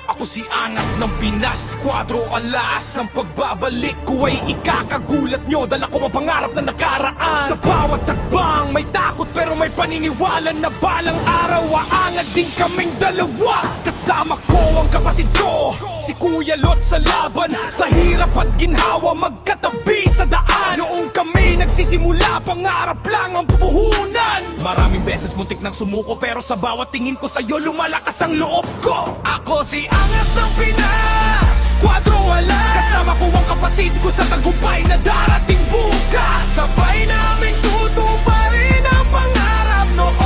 Ako si Angas ng Pinas, Kwadro alas. Ang pagbabalik ko ay ikakagulat nyo. Dala ko ang pangarap na nakaraan. Sa bawat takbang may takot pero may paniniwala na balang araw aangat din kaming dalawa. Kasama ko ang kapatid ko, si Kuya Lot sa laban. Sa hirap at ginhawa magkatabi sa daan. Noong kami nagsisimula, pangarap lang ang puhunan. Maraming beses muntik nang sumuko pero sa bawat tingin ko sa'yo lumalakas ang loob ko. Ako si Angas ng Pinas, Kwadro alas. Kasama ko ang kapatid ko sa tagumpay na darating bukas. Sabay namin tutuparin ang pangarap noon.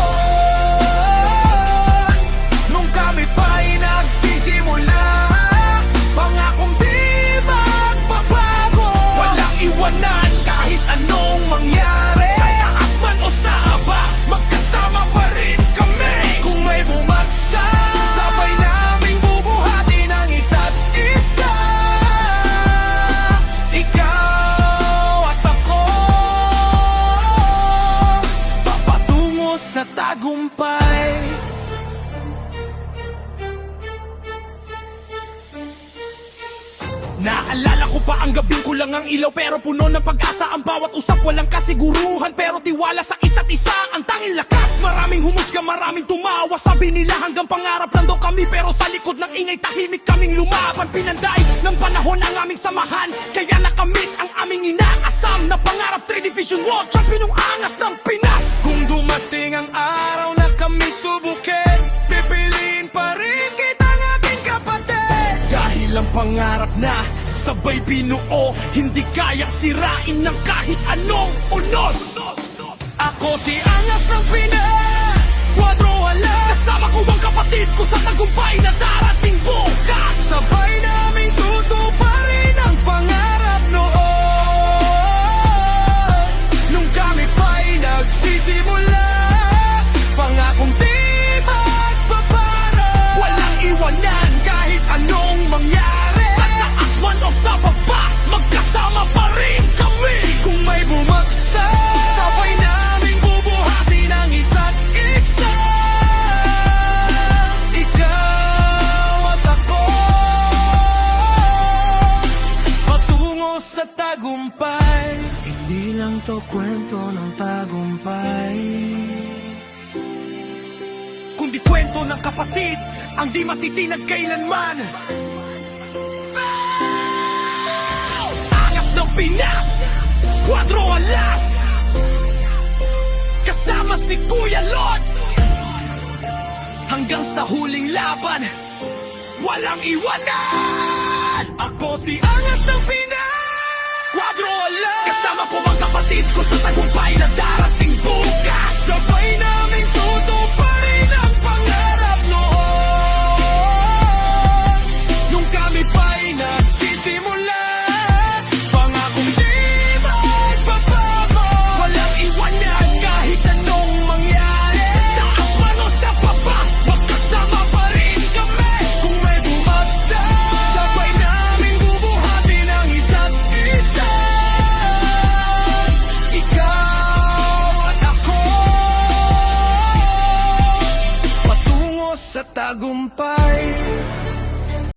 Nung kami pa'y nagsisimula, pangakong di magbabago. Walang iwanan kahit anong mangyari. Sa taas man o sa aba, magkasama pa rin kami. Kung may bumagsak, sabay naming bubuhatin ang isa't isa. Ikaw at ako, papatungo sa tagumpay. Naalala ko pa ang gabing kulang ang ilaw pero puno ng pag-asa ang bawat usap. Walang kasiguruhan pero tiwala sa isa't isa ang tanging lakas. Maraming humusga, maraming tumawa. Sabi nila hanggang pangarap lang daw kami pero sa likod ng ingay tahimik kaming lumaban. Pinanday ng panahon ang aming samahan kaya nakamit ang aming inaasam na pangarap. 3 Division World Champion ng Angas ng Pinas. Kung dumating ang araw na kami subukin, pipiliin pa rin kitang aking kapatid. Dahil ang pangarap na sabay binuo, hindi kayang sirain ng kahit anong unos. Ako si Angas ng Pinas, Kwadro alas. Kasama ko ang kapatid ko sa tagumpay na darating bukas. Sabay naming tutuparin ang pangarap noon. Nung kami pa'y nagsisimula, pangakong di magbabago. Walang iwanan kahit anong mangyari. Sa taas man o sa baba, magkasama pa rin kami. Kung may bumagsak, sabay naming bubuhatin ang isa't isa. Ikaw at ako, patungo sa tagumpay. Hindi lang to kwento ng tagumpay, kundi kwento ng kapatid ang di matitinag kailanman. Angas ng Pinas, Kwadro alas. Kasama si Kuya Lots, hanggang sa huling laban, walang iwanan. Ako si Angas ng Pinas, Kwadro alas. Kasama ko ang kapatid ko sa tagumpay